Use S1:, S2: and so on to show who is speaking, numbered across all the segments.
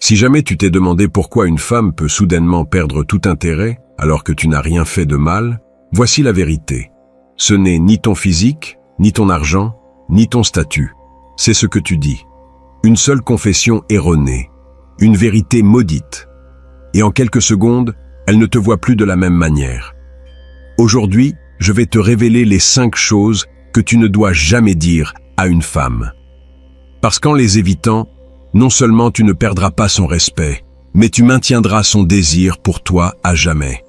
S1: Si jamais tu t'es demandé pourquoi une femme peut soudainement perdre tout intérêt alors que tu n'as rien fait de mal, voici la vérité. Ce n'est ni ton physique, ni ton argent, ni ton statut. C'est ce que tu dis. Une seule confession erronée. Une vérité maudite. Et en quelques secondes, elle ne te voit plus de la même manière. Aujourd'hui, je vais te révéler les 5 choses que tu ne dois jamais dire à une femme. Parce qu'en les évitant, non seulement tu ne perdras pas son respect, mais tu maintiendras son désir pour toi à jamais.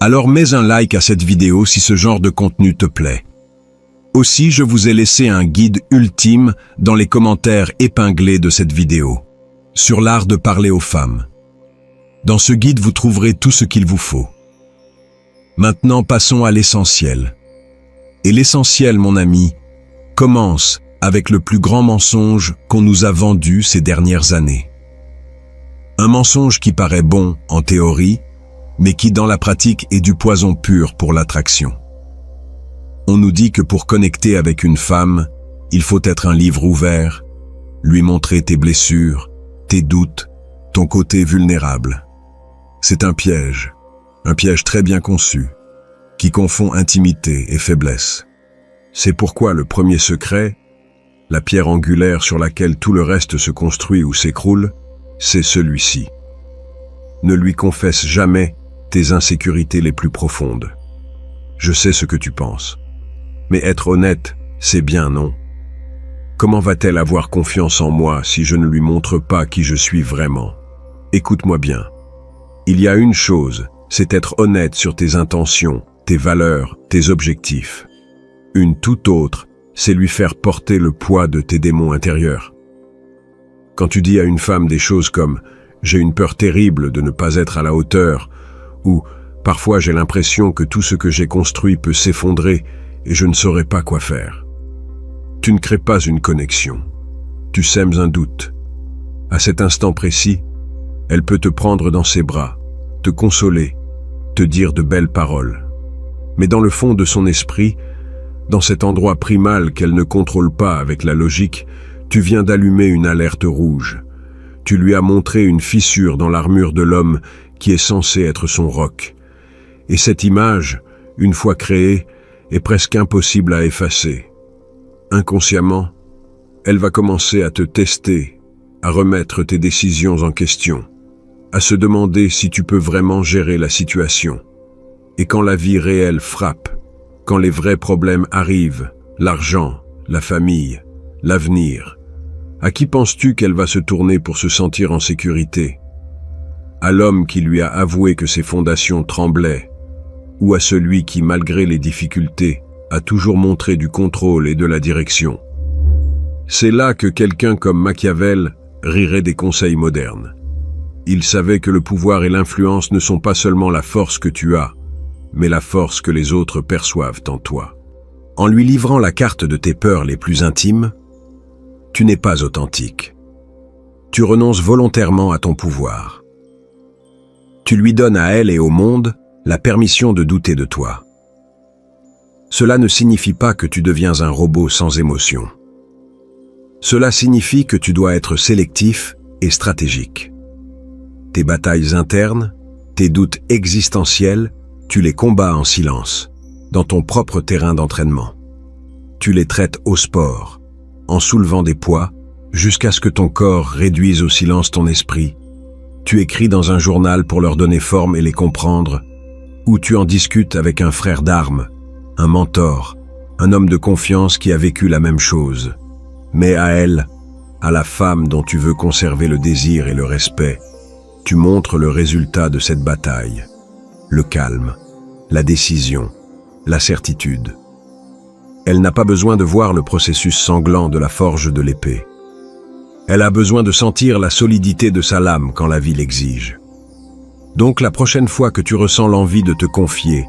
S1: Alors mets un like à cette vidéo si ce genre de contenu te plaît. Aussi, je vous ai laissé un guide ultime dans les commentaires épinglés de cette vidéo, sur l'art de parler aux femmes. Dans ce guide, vous trouverez tout ce qu'il vous faut. Maintenant, passons à l'essentiel. Et l'essentiel, mon ami, commence avec le plus grand mensonge qu'on nous a vendu ces dernières années. Un mensonge qui paraît bon en théorie, mais qui dans la pratique est du poison pur pour l'attraction. On nous dit que pour connecter avec une femme, il faut être un livre ouvert, lui montrer tes blessures, tes doutes, ton côté vulnérable. C'est un piège très bien conçu, qui confond intimité et faiblesse. C'est pourquoi le premier secret, la pierre angulaire sur laquelle tout le reste se construit ou s'écroule, c'est celui-ci. Ne lui confesse jamais tes insécurités les plus profondes. Je sais ce que tu penses. Mais être honnête, c'est bien, non? Comment va-t-elle avoir confiance en moi si je ne lui montre pas qui je suis vraiment? Écoute-moi bien. Il y a une chose, c'est être honnête sur tes intentions, tes valeurs, tes objectifs. Une toute autre, c'est lui faire porter le poids de tes démons intérieurs. Quand tu dis à une femme des choses comme « j'ai une peur terrible de ne pas être à la hauteur » ou « parfois j'ai l'impression que tout ce que j'ai construit peut s'effondrer et je ne saurais pas quoi faire », tu ne crées pas une connexion. Tu sèmes un doute. À cet instant précis, elle peut te prendre dans ses bras, te consoler, te dire de belles paroles. Mais dans le fond de son esprit, dans cet endroit primal qu'elle ne contrôle pas avec la logique, tu viens d'allumer une alerte rouge. Tu lui as montré une fissure dans l'armure de l'homme qui est censé être son roc. Et cette image, une fois créée, est presque impossible à effacer. Inconsciemment, elle va commencer à te tester, à remettre tes décisions en question, à se demander si tu peux vraiment gérer la situation. Et quand la vie réelle frappe, quand les vrais problèmes arrivent, l'argent, la famille, l'avenir, à qui penses-tu qu'elle va se tourner pour se sentir en sécurité? À l'homme qui lui a avoué que ses fondations tremblaient, ou à celui qui, malgré les difficultés, a toujours montré du contrôle et de la direction? C'est là que quelqu'un comme Machiavel rirait des conseils modernes. Il savait que le pouvoir et l'influence ne sont pas seulement la force que tu as, mais la force que les autres perçoivent en toi. En lui livrant la carte de tes peurs les plus intimes, tu n'es pas authentique. Tu renonces volontairement à ton pouvoir. Tu lui donnes à elle et au monde la permission de douter de toi. Cela ne signifie pas que tu deviens un robot sans émotion. Cela signifie que tu dois être sélectif et stratégique. Tes batailles internes, tes doutes existentiels, tu les combats en silence, dans ton propre terrain d'entraînement. Tu les traites au sport, en soulevant des poids, jusqu'à ce que ton corps réduise au silence ton esprit. Tu écris dans un journal pour leur donner forme et les comprendre, ou tu en discutes avec un frère d'armes, un mentor, un homme de confiance qui a vécu la même chose. Mais à elle, à la femme dont tu veux conserver le désir et le respect, tu montres le résultat de cette bataille. Le calme, la décision, la certitude. Elle n'a pas besoin de voir le processus sanglant de la forge de l'épée. Elle a besoin de sentir la solidité de sa lame quand la vie l'exige. Donc la prochaine fois que tu ressens l'envie de te confier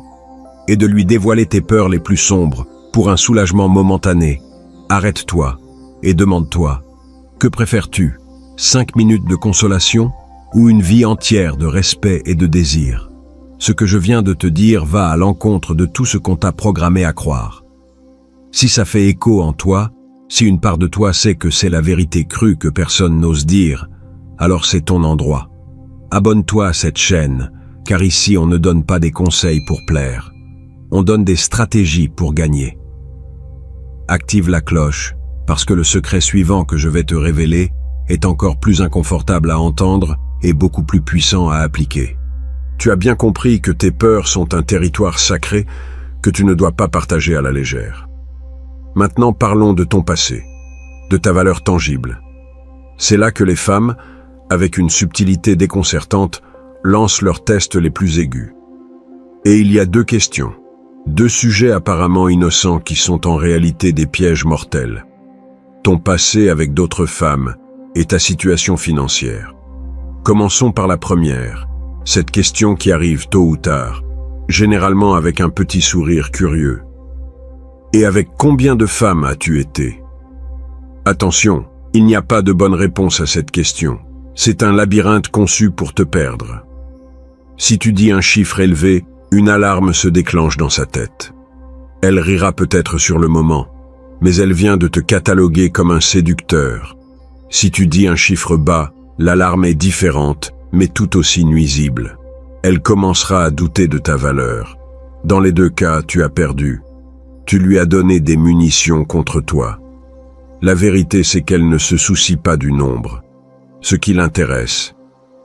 S1: et de lui dévoiler tes peurs les plus sombres pour un soulagement momentané, arrête-toi et demande-toi, que préfères-tu, 5 minutes de consolation ou une vie entière de respect et de désir? Ce que je viens de te dire va à l'encontre de tout ce qu'on t'a programmé à croire. Si ça fait écho en toi, si une part de toi sait que c'est la vérité crue que personne n'ose dire, alors c'est ton endroit. Abonne-toi à cette chaîne, car ici on ne donne pas des conseils pour plaire. On donne des stratégies pour gagner. Active la cloche, parce que le secret suivant que je vais te révéler est encore plus inconfortable à entendre et beaucoup plus puissant à appliquer. Tu as bien compris que tes peurs sont un territoire sacré que tu ne dois pas partager à la légère. Maintenant parlons de ton passé, de ta valeur tangible. C'est là que les femmes, avec une subtilité déconcertante, lancent leurs tests les plus aigus. Et il y a deux questions, deux sujets apparemment innocents qui sont en réalité des pièges mortels. Ton passé avec d'autres femmes et ta situation financière. Commençons par la première, cette question qui arrive tôt ou tard, généralement avec un petit sourire curieux. Et avec combien de femmes as-tu été? Attention, il n'y a pas de bonne réponse à cette question. C'est un labyrinthe conçu pour te perdre. Si tu dis un chiffre élevé, une alarme se déclenche dans sa tête. Elle rira peut-être sur le moment, mais elle vient de te cataloguer comme un séducteur. Si tu dis un chiffre bas, l'alarme est différente, mais tout aussi nuisible. Elle commencera à douter de ta valeur. Dans les deux cas, tu as perdu. Tu lui as donné des munitions contre toi. La vérité, c'est qu'elle ne se soucie pas du nombre. Ce qui l'intéresse,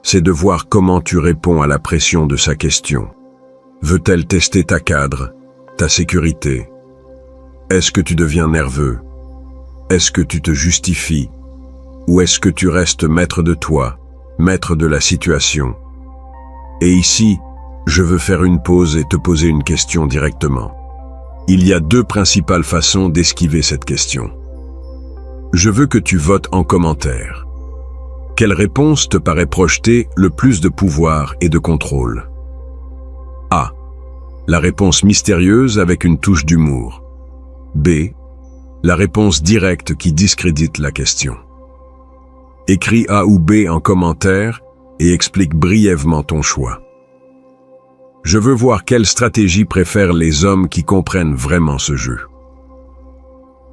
S1: c'est de voir comment tu réponds à la pression de sa question. Veut-elle tester ta cadre, ta sécurité? Est-ce que tu deviens nerveux? Est-ce que tu te justifies? Ou est-ce que tu restes maître de toi, maître de la situation? Et ici, je veux faire une pause et te poser une question directement. Il y a deux principales façons d'esquiver cette question. Je veux que tu votes en commentaire. Quelle réponse te paraît projeter le plus de pouvoir et de contrôle? A. La réponse mystérieuse avec une touche d'humour. B. La réponse directe qui discrédite la question. Écris A ou B en commentaire et explique brièvement ton choix. Je veux voir quelle stratégie préfèrent les hommes qui comprennent vraiment ce jeu.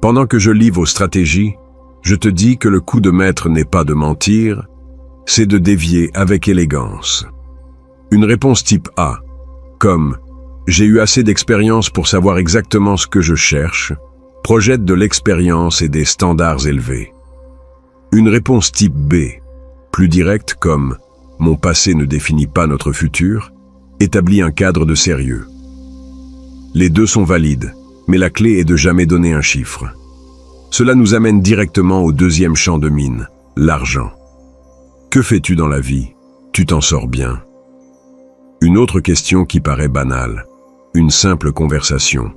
S1: Pendant que je lis vos stratégies, je te dis que le coup de maître n'est pas de mentir, c'est de dévier avec élégance. Une réponse type A, comme « J'ai eu assez d'expérience pour savoir exactement ce que je cherche », projette de l'expérience et des standards élevés. Une réponse type B, plus directe comme « Mon passé ne définit pas notre futur », établit un cadre de sérieux. Les deux sont valides, mais la clé est de jamais donner un chiffre. Cela nous amène directement au deuxième champ de mine, l'argent. Que fais-tu dans la vie? Tu t'en sors bien? Une autre question qui paraît banale, une simple conversation,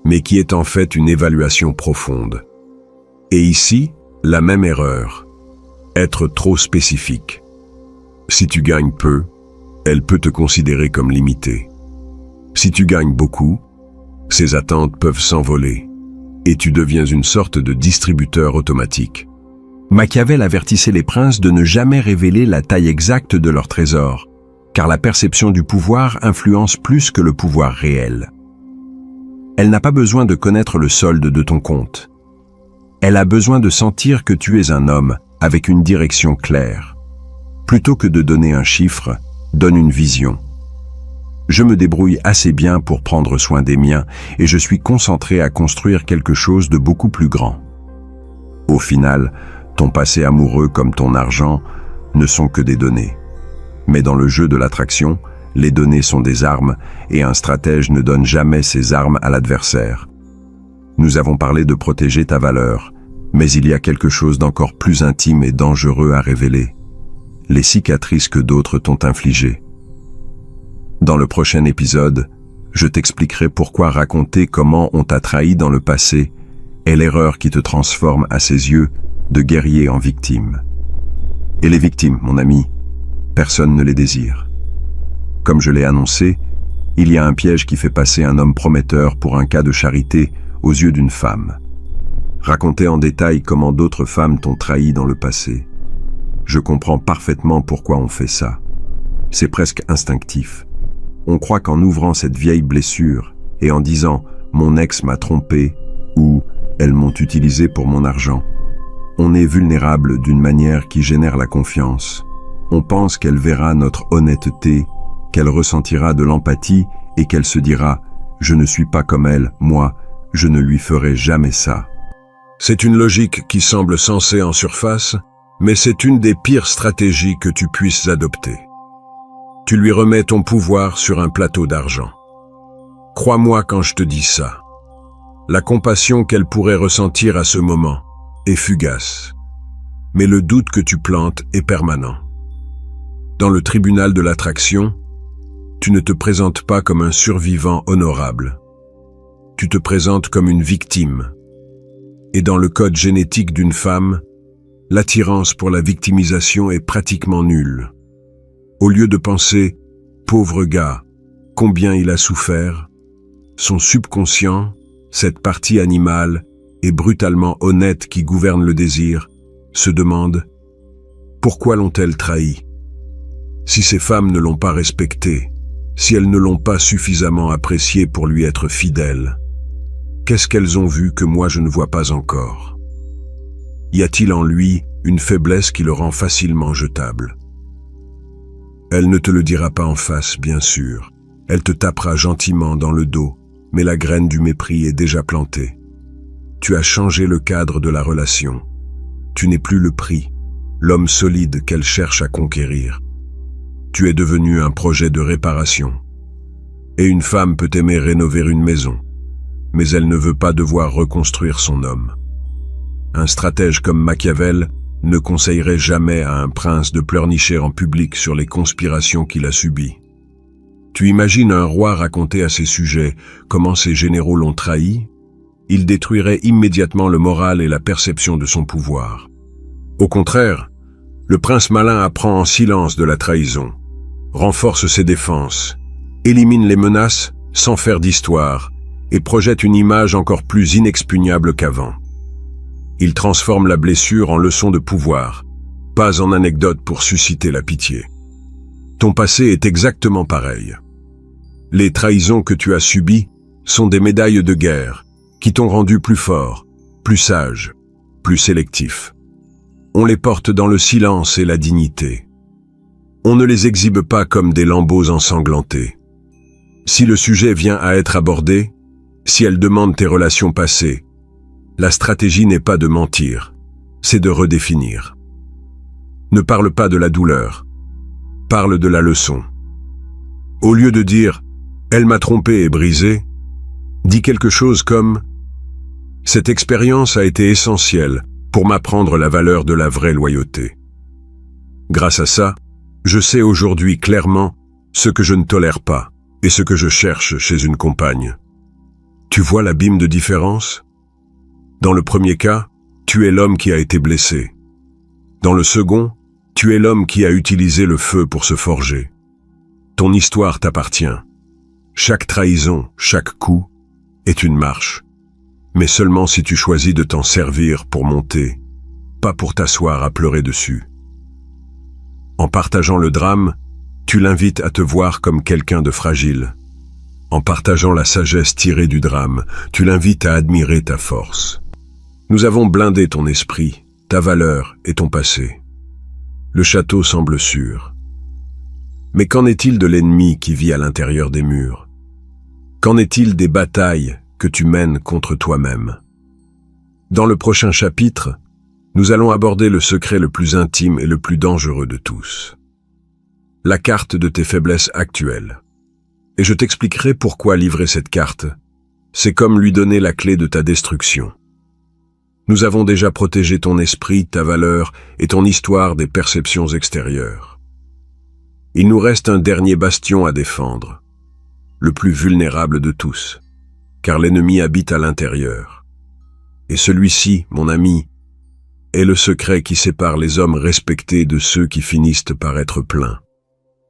S1: mais qui est en fait une évaluation profonde. Et ici, la même erreur, être trop spécifique. Si tu gagnes peu, elle peut te considérer comme limitée. Si tu gagnes beaucoup, ces attentes peuvent s'envoler, et tu deviens une sorte de distributeur automatique. Machiavel avertissait les princes de ne jamais révéler la taille exacte de leur trésor, car la perception du pouvoir influence plus que le pouvoir réel. Elle n'a pas besoin de connaître le solde de ton compte. Elle a besoin de sentir que tu es un homme avec une direction claire. Plutôt que de donner un chiffre, donne une vision. Je me débrouille assez bien pour prendre soin des miens et je suis concentré à construire quelque chose de beaucoup plus grand. Au final, ton passé amoureux comme ton argent ne sont que des données. Mais dans le jeu de l'attraction, les données sont des armes et un stratège ne donne jamais ses armes à l'adversaire. Nous avons parlé de protéger ta valeur, mais il y a quelque chose d'encore plus intime et dangereux à révéler. Les cicatrices que d'autres t'ont infligées. Dans le prochain épisode, je t'expliquerai pourquoi raconter comment on t'a trahi dans le passé est l'erreur qui te transforme à ses yeux de guerrier en victime. Et les victimes, mon ami, personne ne les désire. Comme je l'ai annoncé, il y a un piège qui fait passer un homme prometteur pour un cas de charité aux yeux d'une femme. Raconter en détail comment d'autres femmes t'ont trahi dans le passé. Je comprends parfaitement pourquoi on fait ça. C'est presque instinctif. On croit qu'en ouvrant cette vieille blessure et en disant « mon ex m'a trompé » ou « elles m'ont utilisé pour mon argent », On est vulnérable d'une manière qui génère la confiance. On pense qu'elle verra notre honnêteté, qu'elle ressentira de l'empathie et qu'elle se dira « Je ne suis pas comme elle, moi, je ne lui ferai jamais ça ». C'est une logique qui semble sensée en surface, mais c'est une des pires stratégies que tu puisses adopter. Tu lui remets ton pouvoir sur un plateau d'argent. Crois-moi quand je te dis ça. La compassion qu'elle pourrait ressentir à ce moment est fugace. Mais le doute que tu plantes est permanent. Dans le tribunal de l'attraction, tu ne te présentes pas comme un survivant honorable. Tu te présentes comme une victime. Et dans le code génétique d'une femme, l'attirance pour la victimisation est pratiquement nulle. Au lieu de penser « pauvre gars, combien il a souffert », son subconscient, cette partie animale et brutalement honnête qui gouverne le désir, se demande « pourquoi l'ont-elles trahi ?» Si ces femmes ne l'ont pas respecté, si elles ne l'ont pas suffisamment apprécié pour lui être fidèles, qu'est-ce qu'elles ont vu que moi je ne vois pas encore? Y a-t-il en lui une faiblesse qui le rend facilement jetable? Elle ne te le dira pas en face, bien sûr. Elle te tapera gentiment dans le dos, mais la graine du mépris est déjà plantée. Tu as changé le cadre de la relation. Tu n'es plus le prix, l'homme solide qu'elle cherche à conquérir. Tu es devenu un projet de réparation. Et une femme peut aimer rénover une maison, mais elle ne veut pas devoir reconstruire son homme. Un stratège comme Machiavel ne conseillerait jamais à un prince de pleurnicher en public sur les conspirations qu'il a subies. Tu imagines un roi raconter à ses sujets comment ses généraux l'ont trahi? Il détruirait immédiatement le moral et la perception de son pouvoir. Au contraire, le prince malin apprend en silence de la trahison, renforce ses défenses, élimine les menaces sans faire d'histoire et projette une image encore plus inexpugnable qu'avant. Il transforme la blessure en leçon de pouvoir, pas en anecdote pour susciter la pitié. Ton passé est exactement pareil. Les trahisons que tu as subies sont des médailles de guerre qui t'ont rendu plus fort, plus sage, plus sélectif. On les porte dans le silence et la dignité. On ne les exhibe pas comme des lambeaux ensanglantés. Si le sujet vient à être abordé, si elle demande tes relations passées, la stratégie n'est pas de mentir, c'est de redéfinir. Ne parle pas de la douleur, parle de la leçon. Au lieu de dire « elle m'a trompé et brisé », dis quelque chose comme « cette expérience a été essentielle pour m'apprendre la valeur de la vraie loyauté. Grâce à ça, je sais aujourd'hui clairement ce que je ne tolère pas et ce que je cherche chez une compagne. » Tu vois l'abîme de différence? Dans le premier cas, tu es l'homme qui a été blessé. Dans le second, tu es l'homme qui a utilisé le feu pour se forger. Ton histoire t'appartient. Chaque trahison, chaque coup, est une marche. Mais seulement si tu choisis de t'en servir pour monter, pas pour t'asseoir à pleurer dessus. En partageant le drame, tu l'invites à te voir comme quelqu'un de fragile. En partageant la sagesse tirée du drame, tu l'invites à admirer ta force. Nous avons blindé ton esprit, ta valeur et ton passé. Le château semble sûr. Mais qu'en est-il de l'ennemi qui vit à l'intérieur des murs? Qu'en est-il des batailles que tu mènes contre toi-même? Dans le prochain chapitre, nous allons aborder le secret le plus intime et le plus dangereux de tous. La carte de tes faiblesses actuelles. Et je t'expliquerai pourquoi livrer cette carte, c'est comme lui donner la clé de ta destruction. Nous avons déjà protégé ton esprit, ta valeur et ton histoire des perceptions extérieures. Il nous reste un dernier bastion à défendre, le plus vulnérable de tous, car l'ennemi habite à l'intérieur. Et celui-ci, mon ami, est le secret qui sépare les hommes respectés de ceux qui finissent par être pleins.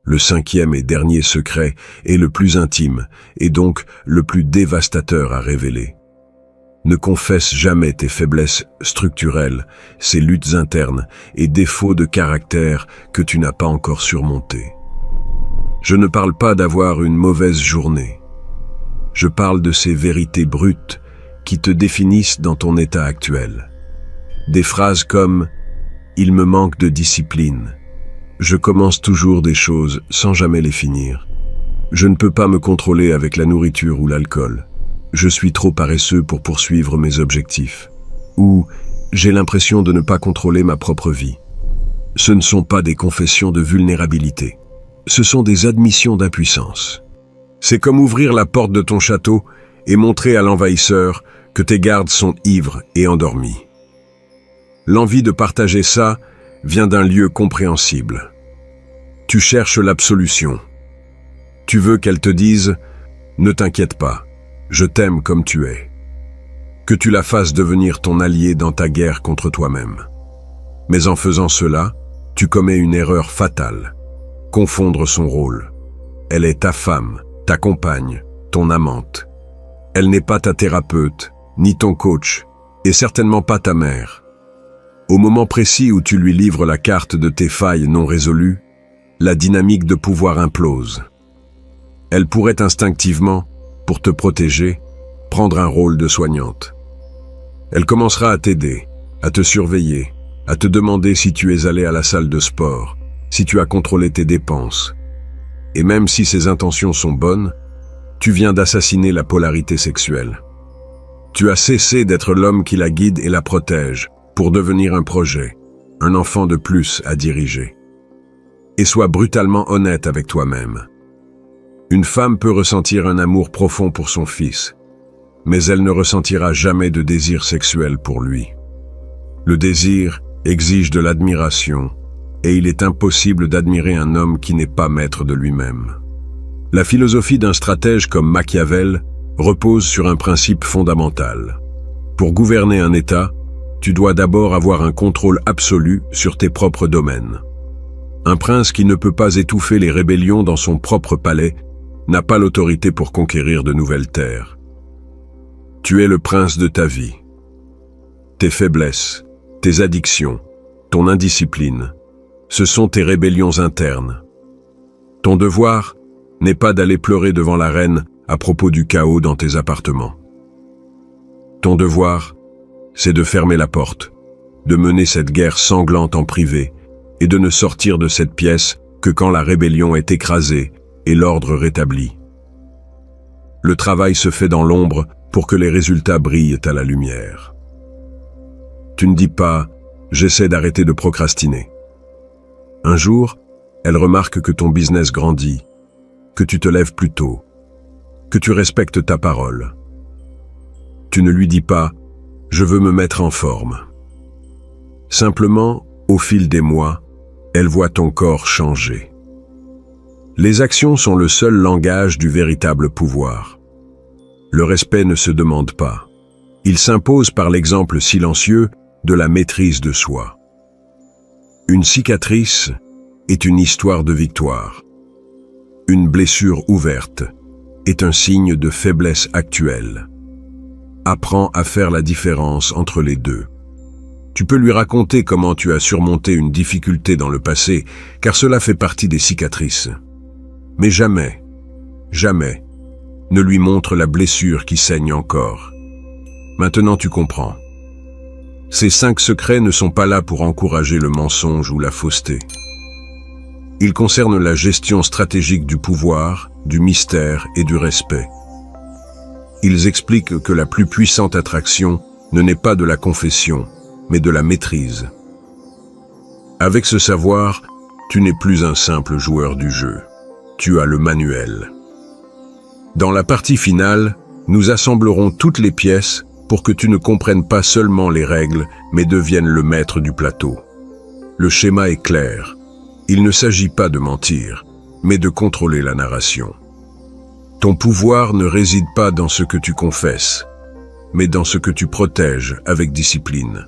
S1: Le cinquième et dernier secret est le plus intime et donc le plus dévastateur à révéler. Ne confesse jamais tes faiblesses structurelles, ces luttes internes et défauts de caractère que tu n'as pas encore surmontés. Je ne parle pas d'avoir une mauvaise journée. Je parle de ces vérités brutes qui te définissent dans ton état actuel. Des phrases comme « Il me manque de discipline »,« Je commence toujours des choses sans jamais les finir »,« Je ne peux pas me contrôler avec la nourriture ou l'alcool »,« Je suis trop paresseux pour poursuivre mes objectifs » ou « J'ai l'impression de ne pas contrôler ma propre vie ». Ce ne sont pas des confessions de vulnérabilité. Ce sont des admissions d'impuissance. C'est comme ouvrir la porte de ton château et montrer à l'envahisseur que tes gardes sont ivres et endormis. L'envie de partager ça vient d'un lieu compréhensible. Tu cherches l'absolution. Tu veux qu'elle te dise « Ne t'inquiète pas, je t'aime comme tu es ». Que tu la fasses devenir ton allié dans ta guerre contre toi-même. Mais en faisant cela, tu commets une erreur fatale. Confondre son rôle. Elle est ta femme, ta compagne, ton amante. Elle n'est pas ta thérapeute, ni ton coach, et certainement pas ta mère. Au moment précis où tu lui livres la carte de tes failles non résolues, la dynamique de pouvoir implose. Elle pourrait instinctivement, pour te protéger, prendre un rôle de soignante. Elle commencera à t'aider, à te surveiller, à te demander si tu es allé à la salle de sport, si tu as contrôlé tes dépenses. Et même si ses intentions sont bonnes, tu viens d'assassiner la polarité sexuelle. Tu as cessé d'être l'homme qui la guide et la protège pour devenir un projet, un enfant de plus à diriger. Et sois brutalement honnête avec toi-même. Une femme peut ressentir un amour profond pour son fils, mais elle ne ressentira jamais de désir sexuel pour lui. Le désir exige de l'admiration, et il est impossible d'admirer un homme qui n'est pas maître de lui-même. La philosophie d'un stratège comme Machiavel repose sur un principe fondamental. Pour gouverner un État, tu dois d'abord avoir un contrôle absolu sur tes propres domaines. Un prince qui ne peut pas étouffer les rébellions dans son propre palais n'a pas l'autorité pour conquérir de nouvelles terres. Tu es le prince de ta vie. Tes faiblesses, tes addictions, ton indiscipline, ce sont tes rébellions internes. Ton devoir n'est pas d'aller pleurer devant la reine à propos du chaos dans tes appartements. Ton devoir, c'est de fermer la porte, de mener cette guerre sanglante en privé et de ne sortir de cette pièce que quand la rébellion est écrasée et l'ordre rétabli. Le travail se fait dans l'ombre pour que les résultats brillent à la lumière. Tu ne dis pas « j'essaie d'arrêter de procrastiner ». Un jour, elle remarque que ton business grandit, que tu te lèves plus tôt, que tu respectes ta parole. Tu ne lui dis pas « je veux me mettre en forme ». Simplement, au fil des mois, elle voit ton corps changer. Les actions sont le seul langage du véritable pouvoir. Le respect ne se demande pas. Il s'impose par l'exemple silencieux de la maîtrise de soi. Une cicatrice est une histoire de victoire. Une blessure ouverte est un signe de faiblesse actuelle. Apprends à faire la différence entre les deux. Tu peux lui raconter comment tu as surmonté une difficulté dans le passé, car cela fait partie des cicatrices. Mais jamais, jamais, ne lui montre la blessure qui saigne encore. Maintenant tu comprends. Ces 5 secrets ne sont pas là pour encourager le mensonge ou la fausseté. Ils concernent la gestion stratégique du pouvoir, du mystère et du respect. Ils expliquent que la plus puissante attraction ne naît pas de la confession, mais de la maîtrise. Avec ce savoir, tu n'es plus un simple joueur du jeu. Tu as le manuel. Dans la partie finale, nous assemblerons toutes les pièces pour que tu ne comprennes pas seulement les règles, mais deviennes le maître du plateau. Le schéma est clair. Il ne s'agit pas de mentir, mais de contrôler la narration. Ton pouvoir ne réside pas dans ce que tu confesses, mais dans ce que tu protèges avec discipline.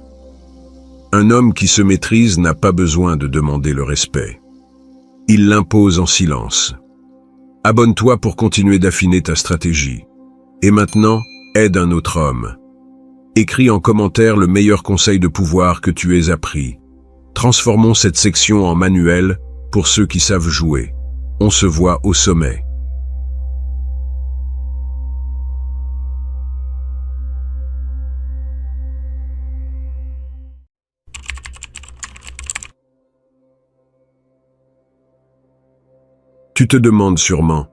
S1: Un homme qui se maîtrise n'a pas besoin de demander le respect. Il l'impose en silence. Abonne-toi pour continuer d'affiner ta stratégie. Et maintenant, aide un autre homme. Écris en commentaire le meilleur conseil de pouvoir que tu aies appris. Transformons cette section en manuel pour ceux qui savent jouer. On se voit au sommet. Tu te demandes sûrement,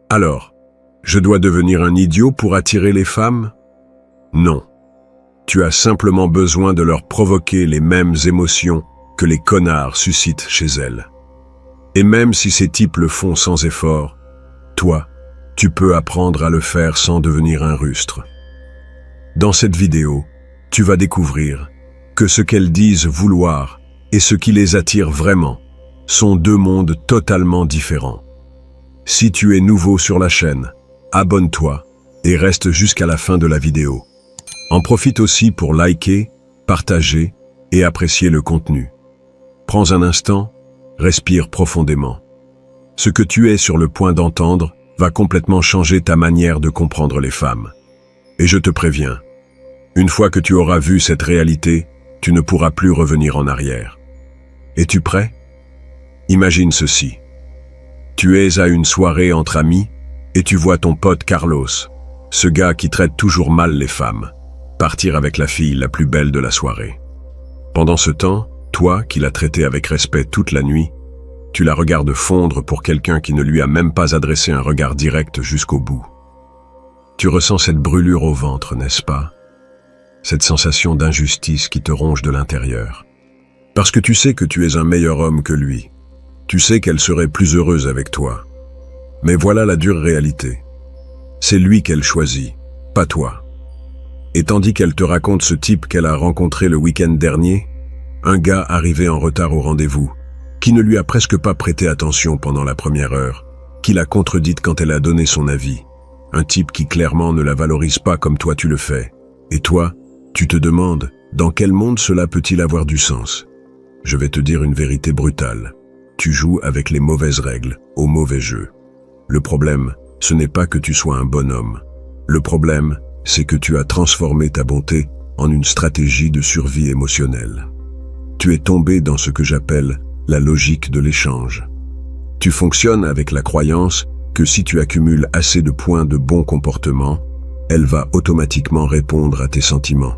S1: alors, je dois devenir un idiot pour attirer les femmes? Non. Tu as simplement besoin de leur provoquer les mêmes émotions que les connards suscitent chez elles. Et même si ces types le font sans effort, toi, tu peux apprendre à le faire sans devenir un rustre. Dans cette vidéo, tu vas découvrir que ce qu'elles disent vouloir et ce qui les attire vraiment sont deux mondes totalement différents. Si tu es nouveau sur la chaîne, abonne-toi et reste jusqu'à la fin de la vidéo. En profite aussi pour liker, partager et apprécier le contenu. Prends un instant, respire profondément. Ce que tu es sur le point d'entendre va complètement changer ta manière de comprendre les femmes. Et je te préviens, une fois que tu auras vu cette réalité, tu ne pourras plus revenir en arrière. Es-tu prêt? Imagine ceci. Tu es à une soirée entre amis et tu vois ton pote Carlos, ce gars qui traite toujours mal les femmes, partir avec la fille la plus belle de la soirée. Pendant ce temps, toi, qui l'as traité avec respect toute la nuit, tu la regardes fondre pour quelqu'un qui ne lui a même pas adressé un regard direct jusqu'au bout. Tu ressens cette brûlure au ventre, n'est-ce pas? Cette sensation d'injustice qui te ronge de l'intérieur. Parce que tu sais que tu es un meilleur homme que lui. Tu sais qu'elle serait plus heureuse avec toi. Mais voilà la dure réalité. C'est lui qu'elle choisit, pas toi. Et tandis qu'elle te raconte ce type qu'elle a rencontré le week-end dernier, un gars arrivé en retard au rendez-vous, qui ne lui a presque pas prêté attention pendant la première heure, qui l'a contredite quand elle a donné son avis, un type qui clairement ne la valorise pas comme toi tu le fais. Et toi, tu te demandes, dans quel monde cela peut-il avoir du sens? Je vais te dire une vérité brutale. Tu joues avec les mauvaises règles, au mauvais jeu. Le problème, ce n'est pas que tu sois un bonhomme. Le problème, c'est que tu as transformé ta bonté en une stratégie de survie émotionnelle. Tu es tombé dans ce que j'appelle la logique de l'échange. Tu fonctionnes avec la croyance que si tu accumules assez de points de bon comportement, elle va automatiquement répondre à tes sentiments.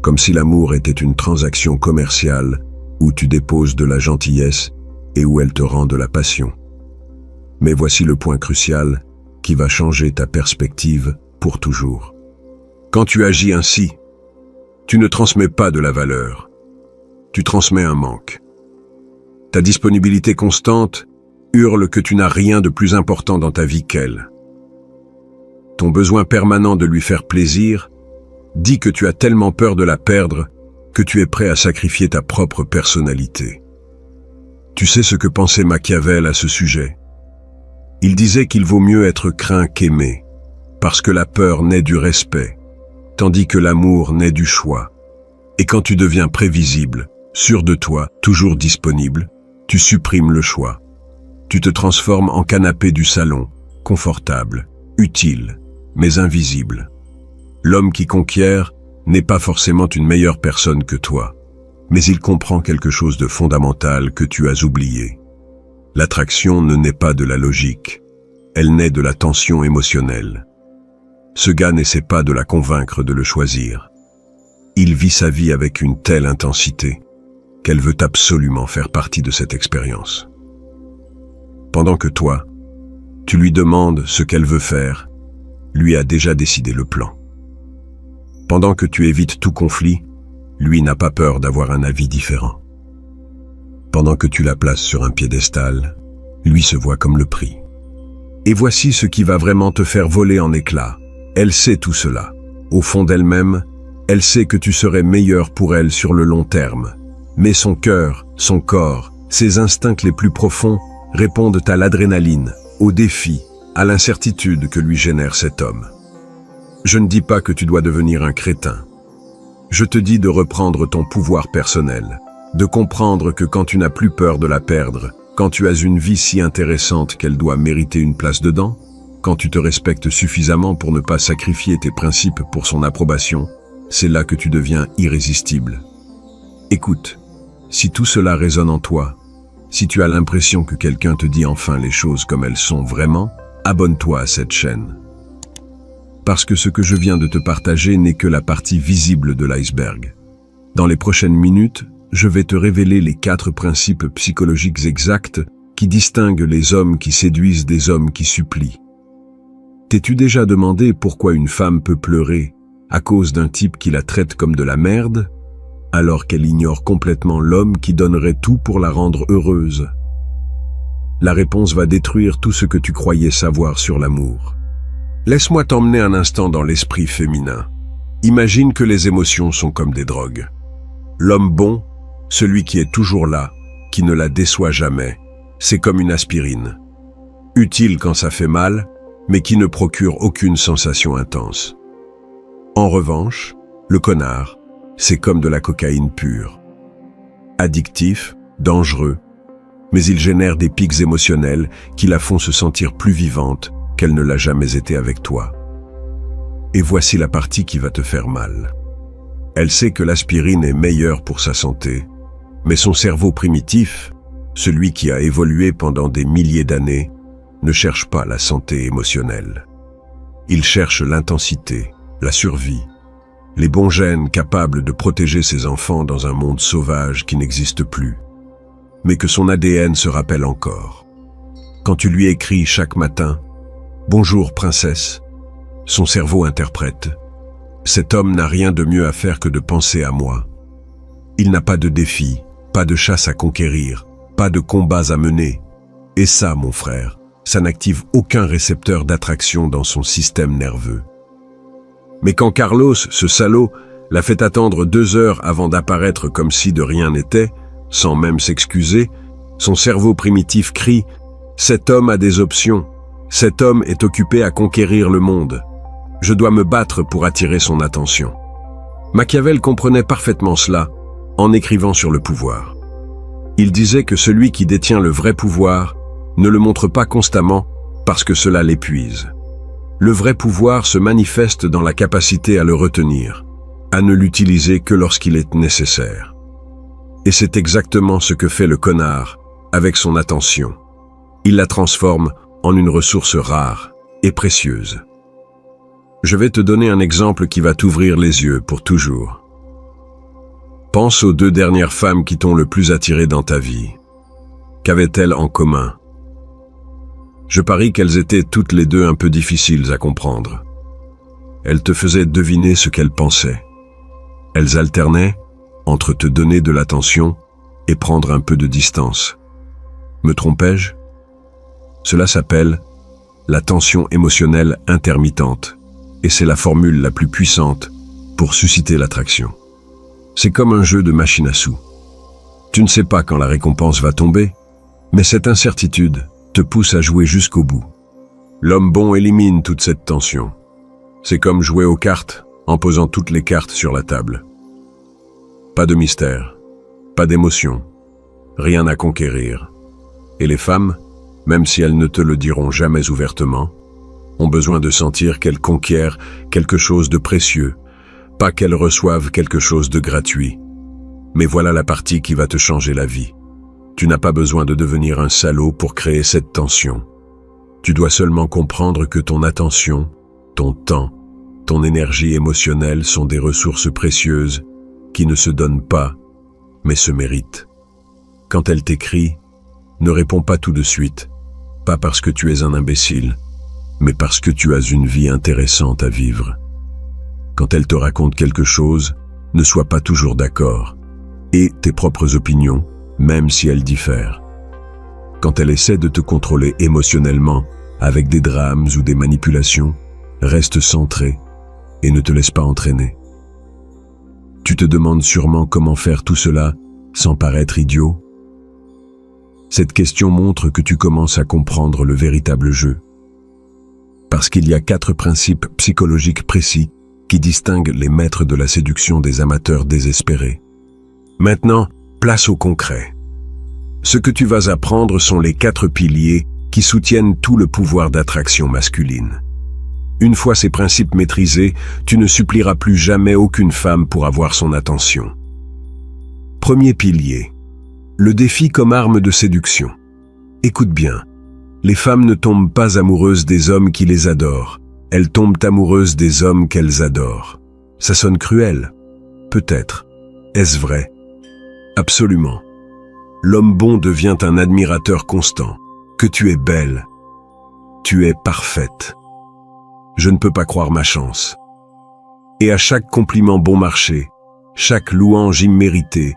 S1: Comme si l'amour était une transaction commerciale où tu déposes de la gentillesse et où elle te rend de la passion. Mais voici le point crucial qui va changer ta perspective pour toujours. Quand tu agis ainsi, tu ne transmets pas de la valeur, tu transmets un manque. Ta disponibilité constante hurle que tu n'as rien de plus important dans ta vie qu'elle. Ton besoin permanent de lui faire plaisir dit que tu as tellement peur de la perdre que tu es prêt à sacrifier ta propre personnalité. Tu sais ce que pensait Machiavel à ce sujet? Il disait qu'il vaut mieux être craint qu'aimé, parce que la peur naît du respect, tandis que l'amour naît du choix. Et quand tu deviens prévisible, sûr de toi, toujours disponible, tu supprimes le choix. Tu te transformes en canapé du salon, confortable, utile, mais invisible. L'homme qui conquiert n'est pas forcément une meilleure personne que toi, mais il comprend quelque chose de fondamental que tu as oublié. L'attraction ne naît pas de la logique, elle naît de la tension émotionnelle. Ce gars n'essaie pas de la convaincre de le choisir. Il vit sa vie avec une telle intensité qu'elle veut absolument faire partie de cette expérience. Pendant que toi, tu lui demandes ce qu'elle veut faire, lui a déjà décidé le plan. Pendant que tu évites tout conflit, lui n'a pas peur d'avoir un avis différent. Pendant que tu la places sur un piédestal, lui se voit comme le prix. Et voici ce qui va vraiment te faire voler en éclats. Elle sait tout cela. Au fond d'elle-même, elle sait que tu serais meilleur pour elle sur le long terme. Mais son cœur, son corps, ses instincts les plus profonds répondent à l'adrénaline, au défi, à l'incertitude que lui génère cet homme. Je ne dis pas que tu dois devenir un crétin. Je te dis de reprendre ton pouvoir personnel, de comprendre que quand tu n'as plus peur de la perdre, quand tu as une vie si intéressante qu'elle doit mériter une place dedans, quand tu te respectes suffisamment pour ne pas sacrifier tes principes pour son approbation, c'est là que tu deviens irrésistible. Écoute, si tout cela résonne en toi, si tu as l'impression que quelqu'un te dit enfin les choses comme elles sont vraiment, abonne-toi à cette chaîne. Parce que ce que je viens de te partager n'est que la partie visible de l'iceberg. Dans les prochaines minutes, je vais te révéler les 4 principes psychologiques exacts qui distingue les hommes qui séduisent des hommes qui supplient. T'es-tu déjà demandé pourquoi une femme peut pleurer à cause d'un type qui la traite comme de la merde, alors qu'elle ignore complètement l'homme qui donnerait tout pour la rendre heureuse? La réponse va détruire tout ce que tu croyais savoir sur l'amour. Laisse-moi t'emmener un instant dans l'esprit féminin. Imagine que les émotions sont comme des drogues. L'homme bon, celui qui est toujours là, qui ne la déçoit jamais, c'est comme une aspirine. Utile quand ça fait mal, mais qui ne procure aucune sensation intense. En revanche, le connard, c'est comme de la cocaïne pure. Addictif, dangereux, mais il génère des pics émotionnels qui la font se sentir plus vivante qu'elle ne l'a jamais été avec toi. Et voici la partie qui va te faire mal. Elle sait que l'aspirine est meilleure pour sa santé, mais son cerveau primitif, celui qui a évolué pendant des milliers d'années, ne cherche pas la santé émotionnelle. Il cherche l'intensité, la survie, les bons gènes capables de protéger ses enfants dans un monde sauvage qui n'existe plus, mais que son ADN se rappelle encore. Quand tu lui écris chaque matin « Bonjour princesse », son cerveau interprète « Cet homme n'a rien de mieux à faire que de penser à moi. Il n'a pas de défi, pas de chasse à conquérir, pas de combats à mener. Et ça, mon frère, ça n'active aucun récepteur d'attraction dans son système nerveux. » Mais quand Carlos, ce salaud, l'a fait attendre 2 heures avant d'apparaître comme si de rien n'était, sans même s'excuser, son cerveau primitif crie « Cet homme a des options. Cet homme est occupé à conquérir le monde. Je dois me battre pour attirer son attention. » Machiavel comprenait parfaitement cela en écrivant sur le pouvoir. Il disait que celui qui détient le vrai pouvoir ne le montre pas constamment parce que cela l'épuise. Le vrai pouvoir se manifeste dans la capacité à le retenir, à ne l'utiliser que lorsqu'il est nécessaire. Et c'est exactement ce que fait le connard avec son attention. Il la transforme en une ressource rare et précieuse. Je vais te donner un exemple qui va t'ouvrir les yeux pour toujours. Pense aux 2 dernières femmes qui t'ont le plus attiré dans ta vie. Qu'avaient-elles en commun? Je parie qu'elles étaient toutes les 2 un peu difficiles à comprendre. Elles te faisaient deviner ce qu'elles pensaient. Elles alternaient entre te donner de l'attention et prendre un peu de distance. Me trompais-je? Cela s'appelle la tension émotionnelle intermittente, et c'est la formule la plus puissante pour susciter l'attraction. C'est comme un jeu de machine à sous. Tu ne sais pas quand la récompense va tomber, mais cette incertitude te pousse à jouer jusqu'au bout. L'homme bon élimine toute cette tension. C'est comme jouer aux cartes en posant toutes les cartes sur la table. Pas de mystère, pas d'émotion, rien à conquérir. Et les femmes, même si elles ne te le diront jamais ouvertement, ont besoin de sentir qu'elles conquièrent quelque chose de précieux, pas qu'elles reçoivent quelque chose de gratuit. Mais voilà la partie qui va te changer la vie. Tu n'as pas besoin de devenir un salaud pour créer cette tension. Tu dois seulement comprendre que ton attention, ton temps, ton énergie émotionnelle sont des ressources précieuses qui ne se donnent pas, mais se méritent. Quand elle t'écrit, ne réponds pas tout de suite, pas parce que tu es un imbécile, mais parce que tu as une vie intéressante à vivre. Quand elle te raconte quelque chose, ne sois pas toujours d'accord, et tes propres opinions, même si elles diffèrent. Quand elle essaie de te contrôler émotionnellement, avec des drames ou des manipulations, reste centré et ne te laisse pas entraîner. Tu te demandes sûrement comment faire tout cela sans paraître idiot. Cette question montre que tu commences à comprendre le véritable jeu. Parce qu'il y a 4 principes psychologiques précis qui distinguent les maîtres de la séduction des amateurs désespérés. Maintenant, place au concret. Ce que tu vas apprendre sont les 4 piliers qui soutiennent tout le pouvoir d'attraction masculine. Une fois ces principes maîtrisés, tu ne supplieras plus jamais aucune femme pour avoir son attention. Premier pilier, le défi comme arme de séduction. Écoute bien, les femmes ne tombent pas amoureuses des hommes qui les adorent, elles tombent amoureuses des hommes qu'elles adorent. Ça sonne cruel, peut-être. Est-ce vrai? Absolument. L'homme bon devient un admirateur constant. Que tu es belle. Tu es parfaite. Je ne peux pas croire ma chance. Et à chaque compliment bon marché, chaque louange imméritée,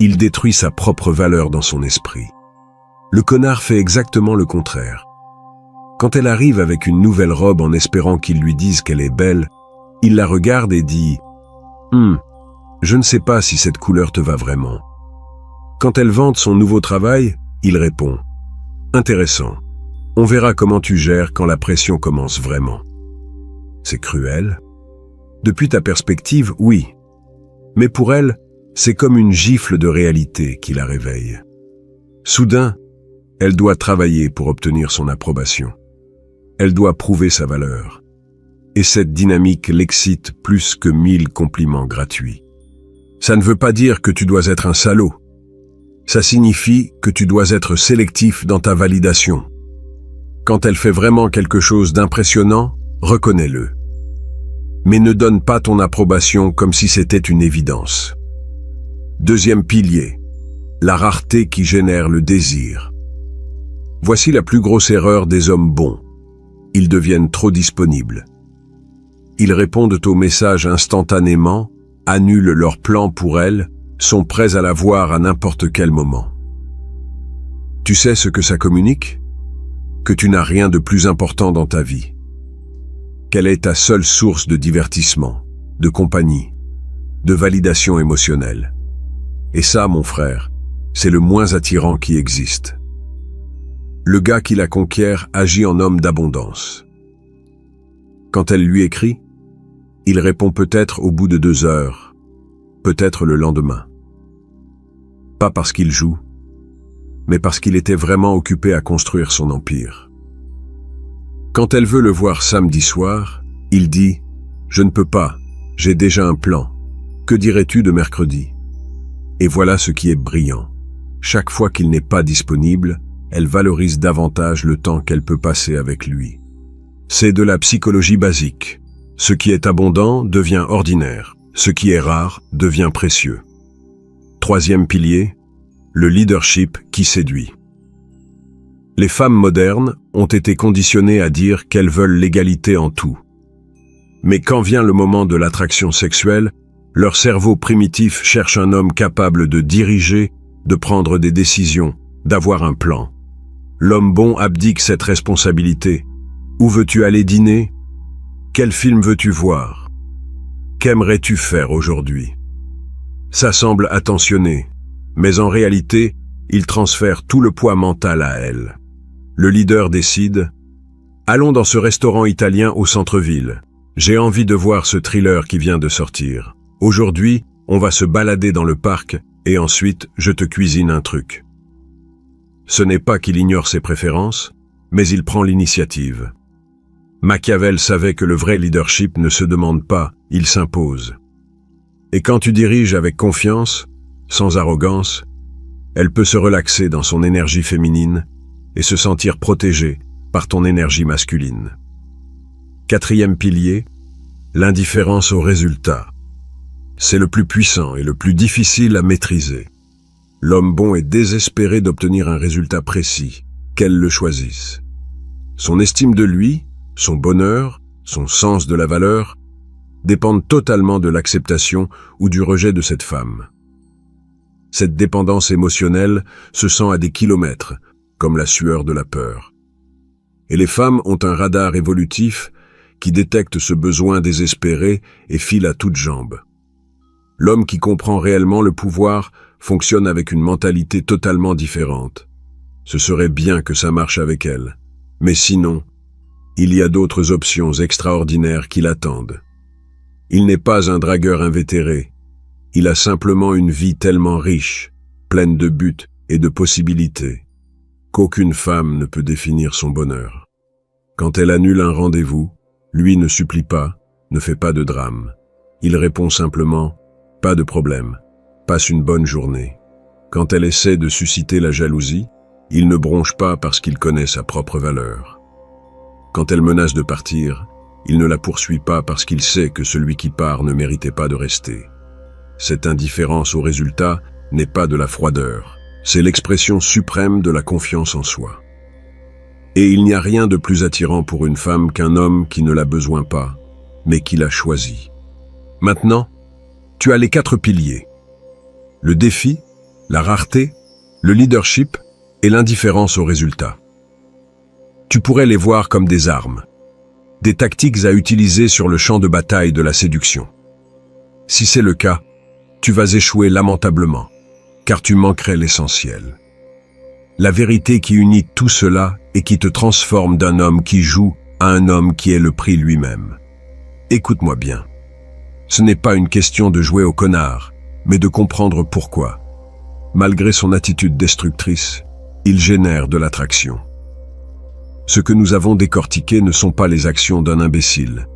S1: il détruit sa propre valeur dans son esprit. Le connard fait exactement le contraire. Quand elle arrive avec une nouvelle robe en espérant qu'il lui dise qu'elle est belle, il la regarde et dit « Je ne sais pas si cette couleur te va vraiment. » Quand elle vante son nouveau travail, il répond « Intéressant. On verra comment tu gères quand la pression commence vraiment. » C'est cruel. Depuis ta perspective, oui. Mais pour elle, c'est comme une gifle de réalité qui la réveille. Soudain, elle doit travailler pour obtenir son approbation. Elle doit prouver sa valeur. Et cette dynamique l'excite plus que 1000 compliments gratuits. Ça ne veut pas dire que tu dois être un salaud. Ça signifie que tu dois être sélectif dans ta validation. Quand elle fait vraiment quelque chose d'impressionnant, reconnais-le. Mais ne donne pas ton approbation comme si c'était une évidence. Deuxième pilier, la rareté qui génère le désir. Voici la plus grosse erreur des hommes bons. Ils deviennent trop disponibles. Ils répondent aux messages instantanément, annulent leurs plans pour elle, sont prêts à la voir à n'importe quel moment. Tu sais ce que ça communique? Que tu n'as rien de plus important dans ta vie. Quelle est ta seule source de divertissement, de compagnie, de validation émotionnelle? Et ça, mon frère, c'est le moins attirant qui existe. Le gars qui la conquiert agit en homme d'abondance. Quand elle lui écrit, il répond peut-être au bout de 2 heures, peut-être le lendemain. Pas parce qu'il joue, mais parce qu'il était vraiment occupé à construire son empire. Quand elle veut le voir samedi soir, il dit « Je ne peux pas, j'ai déjà un plan. Que dirais-tu de mercredi ?» Et voilà ce qui est brillant. Chaque fois qu'il n'est pas disponible, elle valorise davantage le temps qu'elle peut passer avec lui. C'est de la psychologie basique. Ce qui est abondant devient ordinaire. Ce qui est rare devient précieux. Troisième pilier, le leadership qui séduit. Les femmes modernes ont été conditionnées à dire qu'elles veulent l'égalité en tout. Mais quand vient le moment de l'attraction sexuelle, leur cerveau primitif cherche un homme capable de diriger, de prendre des décisions, d'avoir un plan. L'homme bon abdique cette responsabilité. Où veux-tu aller dîner? Quel film veux-tu voir? Qu'aimerais-tu faire aujourd'hui? Ça semble attentionné, mais en réalité, il transfère tout le poids mental à elle. Le leader décide « Allons dans ce restaurant italien au centre-ville. J'ai envie de voir ce thriller qui vient de sortir. Aujourd'hui, on va se balader dans le parc et ensuite, je te cuisine un truc. » Ce n'est pas qu'il ignore ses préférences, mais il prend l'initiative. Machiavel savait que le vrai leadership ne se demande pas, il s'impose. Et quand tu diriges avec confiance, sans arrogance, elle peut se relaxer dans son énergie féminine et se sentir protégée par ton énergie masculine. Quatrième pilier, l'indifférence au résultat. C'est le plus puissant et le plus difficile à maîtriser. L'homme bon est désespéré d'obtenir un résultat précis, qu'elle le choisisse. Son estime de lui, son bonheur, son sens de la valeur, dépendent totalement de l'acceptation ou du rejet de cette femme. Cette dépendance émotionnelle se sent à des kilomètres, comme la sueur de la peur. Et les femmes ont un radar évolutif qui détecte ce besoin désespéré et file à toutes jambes. L'homme qui comprend réellement le pouvoir fonctionne avec une mentalité totalement différente. Ce serait bien que ça marche avec elle. Mais sinon, il y a d'autres options extraordinaires qui l'attendent. Il n'est pas un dragueur invétéré. Il a simplement une vie tellement riche, pleine de buts et de possibilités, qu'aucune femme ne peut définir son bonheur. Quand elle annule un rendez-vous, lui ne supplie pas, ne fait pas de drame. Il répond simplement « Pas de problème, passe une bonne journée ». Quand elle essaie de susciter la jalousie, il ne bronche pas parce qu'il connaît sa propre valeur. Quand elle menace de partir, il ne la poursuit pas parce qu'il sait que celui qui part ne méritait pas de rester. Cette indifférence au résultat n'est pas de la froideur, C'est l'expression suprême de la confiance en soi. Et il n'y a rien de plus attirant pour une femme qu'un homme qui ne l'a besoin pas, mais qui l'a choisi. Maintenant, tu as les 4 piliers. Le défi, la rareté, le leadership et l'indifférence aux résultats. Tu pourrais les voir comme des armes, des tactiques à utiliser sur le champ de bataille de la séduction. Si c'est le cas, tu vas échouer lamentablement, car tu manquerais l'essentiel. La vérité qui unit tout cela et qui te transforme d'un homme qui joue à un homme qui est le prix lui-même. Écoute-moi bien. Ce n'est pas une question de jouer au connard, mais de comprendre pourquoi. Malgré son attitude destructrice, il génère de l'attraction. Ce que nous avons décortiqué ne sont pas les actions d'un imbécile,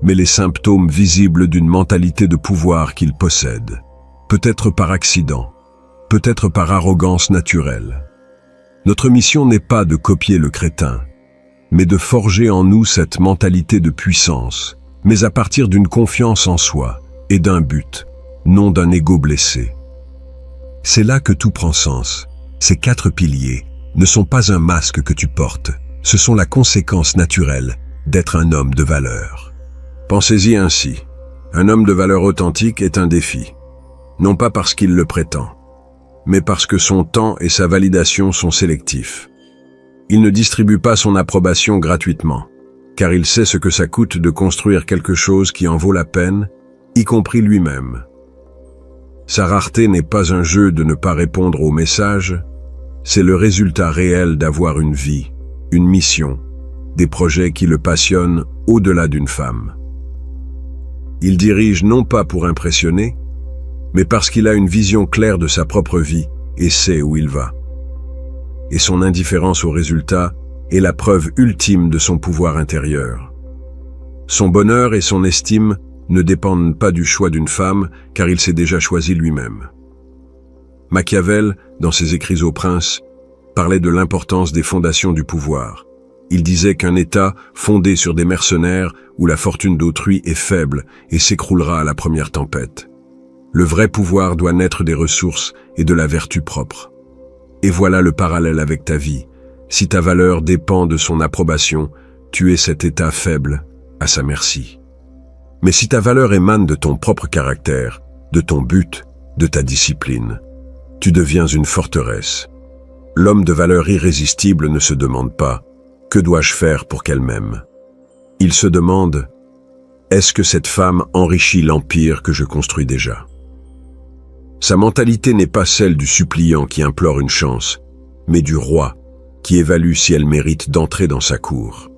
S1: mais les symptômes visibles d'une mentalité de pouvoir qu'il possède, peut-être par accident, peut-être par arrogance naturelle. Notre mission n'est pas de copier le crétin, mais de forger en nous cette mentalité de puissance, mais à partir d'une confiance en soi et d'un but, non d'un ego blessé. C'est là que tout prend sens. Ces 4 piliers ne sont pas un masque que tu portes, ce sont la conséquence naturelle d'être un homme de valeur. Pensez-y ainsi. Un homme de valeur authentique est un défi, non pas parce qu'il le prétend, mais parce que son temps et sa validation sont sélectifs. Il ne distribue pas son approbation gratuitement, car il sait ce que ça coûte de construire quelque chose qui en vaut la peine, y compris lui-même. Sa rareté n'est pas un jeu de ne pas répondre aux messages, c'est le résultat réel d'avoir une vie, une mission, des projets qui le passionnent au-delà d'une femme. Il dirige non pas pour impressionner, mais parce qu'il a une vision claire de sa propre vie et sait où il va. Et son indifférence aux résultats est la preuve ultime de son pouvoir intérieur. Son bonheur et son estime ne dépendent pas du choix d'une femme, car il s'est déjà choisi lui-même. Machiavel, dans ses écrits au prince, parlait de l'importance des fondations du pouvoir. Il disait qu'un État fondé sur des mercenaires où la fortune d'autrui est faible et s'écroulera à la première tempête. Le vrai pouvoir doit naître des ressources et de la vertu propre. Et voilà le parallèle avec ta vie. Si ta valeur dépend de son approbation, tu es cet état faible, à sa merci. Mais si ta valeur émane de ton propre caractère, de ton but, de ta discipline, tu deviens une forteresse. L'homme de valeur irrésistible ne se demande pas « Que dois-je faire pour qu'elle m'aime ?» Il se demande « Est-ce que cette femme enrichit l'empire que je construis déjà ?» Sa mentalité n'est pas celle du suppliant qui implore une chance, mais du roi qui évalue si elle mérite d'entrer dans sa cour.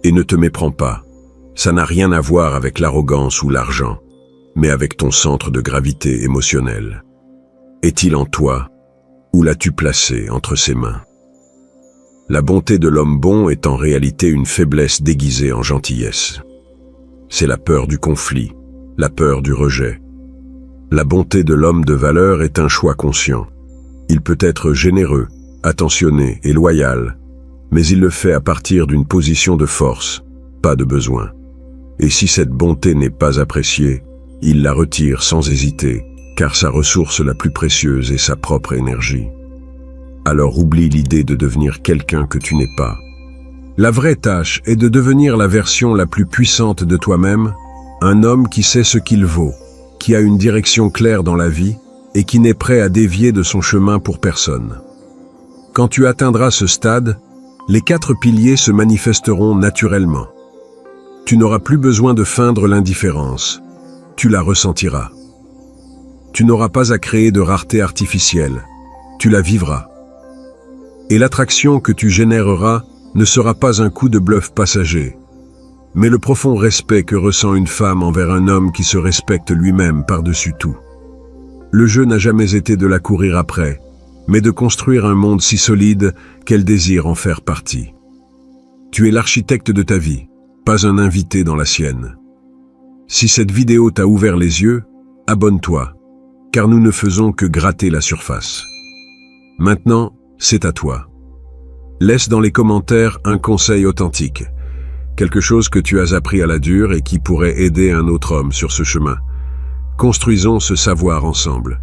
S1: Et ne te méprends pas, ça n'a rien à voir avec l'arrogance ou l'argent, mais avec ton centre de gravité émotionnelle. Est-il en toi, ou l'as-tu placé entre ses mains? La bonté de l'homme bon est en réalité une faiblesse déguisée en gentillesse. C'est la peur du conflit, la peur du rejet. La bonté de l'homme de valeur est un choix conscient. Il peut être généreux, attentionné et loyal, mais il le fait à partir d'une position de force, pas de besoin. Et si cette bonté n'est pas appréciée, il la retire sans hésiter, car sa ressource la plus précieuse est sa propre énergie. Alors oublie l'idée de devenir quelqu'un que tu n'es pas. La vraie tâche est de devenir la version la plus puissante de toi-même, un homme qui sait ce qu'il vaut, qui a une direction claire dans la vie et qui n'est prêt à dévier de son chemin pour personne. Quand tu atteindras ce stade, les 4 piliers se manifesteront naturellement. Tu n'auras plus besoin de feindre l'indifférence. Tu la ressentiras. Tu n'auras pas à créer de rareté artificielle. Tu la vivras. Et l'attraction que tu généreras ne sera pas un coup de bluff passager, mais le profond respect que ressent une femme envers un homme qui se respecte lui-même par-dessus tout. Le jeu n'a jamais été de la courir après, mais de construire un monde si solide qu'elle désire en faire partie. Tu es l'architecte de ta vie, pas un invité dans la sienne. Si cette vidéo t'a ouvert les yeux, abonne-toi, car nous ne faisons que gratter la surface. Maintenant, c'est à toi. Laisse dans les commentaires un conseil authentique, quelque chose que tu as appris à la dure et qui pourrait aider un autre homme sur ce chemin. Construisons ce savoir ensemble.